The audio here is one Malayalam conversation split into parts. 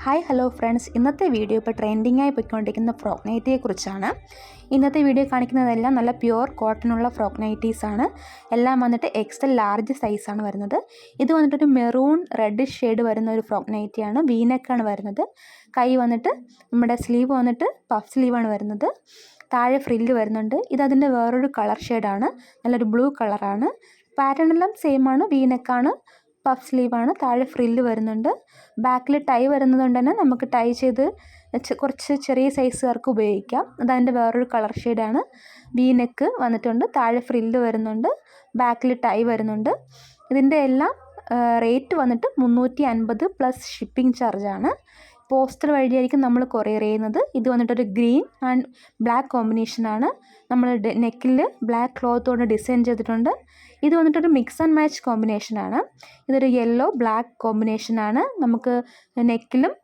ഹായ് ഹലോ ഫ്രണ്ട്സ്, ഇന്നത്തെ വീഡിയോ ഇപ്പോൾ ട്രെൻഡിങ്ങായി പോയിക്കൊണ്ടിരിക്കുന്ന ഫ്രോക്ക് നൈറ്റിയെക്കുറിച്ചാണ്. ഇന്നത്തെ വീഡിയോ കാണിക്കുന്നതെല്ലാം നല്ല പ്യുവർ കോട്ടണുള്ള ഫ്രോക്ക് നൈറ്റീസാണ്. എല്ലാം വന്നിട്ട് എക്സൽ ലാർജ് സൈസാണ് വരുന്നത്. ഇത് വന്നിട്ടൊരു മെറൂൺ റെഡ് ഷെയ്ഡ് വരുന്ന ഒരു ഫ്രോക്ക് നൈറ്റിയാണ്. വീനെക്കാണ് വരുന്നത്. കൈ വന്നിട്ട് നമ്മുടെ സ്ലീവ് വന്നിട്ട് പഫ് സ്ലീവാണ് വരുന്നത്. താഴെ ഫ്രില്ല് വരുന്നുണ്ട്. ഇതതിൻ്റെ വേറൊരു കളർ ഷെയ്ഡാണ്. നല്ലൊരു ബ്ലൂ കളറാണ്. പാറ്റേൺ എല്ലാം സെയിമാണ്. വീനെക്കാണ്, പഫ് സ്ലീവാണ്, താഴെ ഫ്രില്ല് വരുന്നുണ്ട്. ബാക്കിൽ ടൈ വരുന്നത് കൊണ്ട് തന്നെ നമുക്ക് ടൈ ചെയ്ത് കുറച്ച് ചെറിയ സൈസുകാർക്ക് ഉപയോഗിക്കാം. അതതിൻ്റെ വേറൊരു കളർ ഷെയ്ഡാണ്. വി നെക്ക് വന്നിട്ടുണ്ട്, താഴെ ഫ്രില്ല് വരുന്നുണ്ട്, ബാക്കിൽ ടൈ വരുന്നുണ്ട്. ഇതിൻ്റെ എല്ലാം റേറ്റ് വന്നിട്ട് 350 പ്ലസ് ഷിപ്പിംഗ് ചാർജാണ്. പോസ്റ്റൽ വഴിയായിരിക്കും നമ്മൾ കൊറിയർ ചെയ്യുന്നത്. ഇത് വന്നിട്ടൊരു ഗ്രീൻ ആൻഡ് ബ്ലാക്ക് കോമ്പിനേഷനാണ്. നമ്മൾ നെക്കിൽ ബ്ലാക്ക് ക്ലോത്ത് കൊണ്ട് ഡിസൈൻ ചെയ്തിട്ടുണ്ട്. ഇത് വന്നിട്ടൊരു മിക്സ് ആൻഡ് മാച്ച് കോമ്പിനേഷനാണ്. ഇതൊരു യെല്ലോ ബ്ലാക്ക് കോമ്പിനേഷനാണ്. നമുക്ക് നെക്കിലും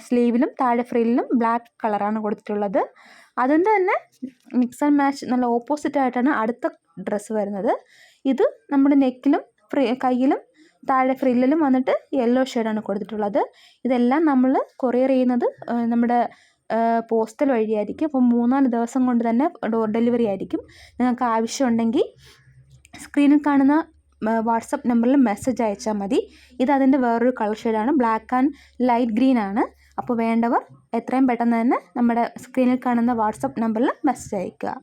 സ്ലീവിലും താഴെ ഫ്രില്ലിലും ബ്ലാക്ക് കളറാണ് കൊടുത്തിട്ടുള്ളത്. അതിൻ്റെ തന്നെ മിക്സ് ആൻഡ് മാച്ച് നല്ല ഓപ്പോസിറ്റായിട്ടാണ് അടുത്ത ഡ്രസ്സ് വരുന്നത്. ഇത് നമ്മുടെ നെക്കിലും കയ്യിലും താഴെ ഫ്രില്ലിലും വന്നിട്ട് യെല്ലോ ഷെയ്ഡാണ് കൊടുത്തിട്ടുള്ളത്. ഇതെല്ലാം നമ്മൾ കൊറിയർ ചെയ്യുന്നത് നമ്മുടെ പോസ്റ്റൽ വഴിയായിരിക്കും. അപ്പോൾ 3-4 ദിവസം കൊണ്ട് തന്നെ ഡോർ ഡെലിവറി ആയിരിക്കും. നിങ്ങൾക്ക് ആവശ്യമുണ്ടെങ്കിൽ സ്ക്രീനിൽ കാണുന്ന വാട്സപ്പ് നമ്പറിൽ മെസ്സേജ് അയച്ചാൽ മതി. ഇത് അതിൻ്റെ വേറൊരു കളർ ഷെയ്ഡാണ്. ബ്ലാക്ക് ആൻഡ് ലൈറ്റ് ഗ്രീൻ ആണ്. അപ്പോൾ വേണ്ടവർ എത്രയും പെട്ടെന്ന് തന്നെ നമ്മുടെ സ്ക്രീനിൽ കാണുന്ന വാട്സപ്പ് നമ്പറിൽ മെസ്സേജ് അയയ്ക്കുക.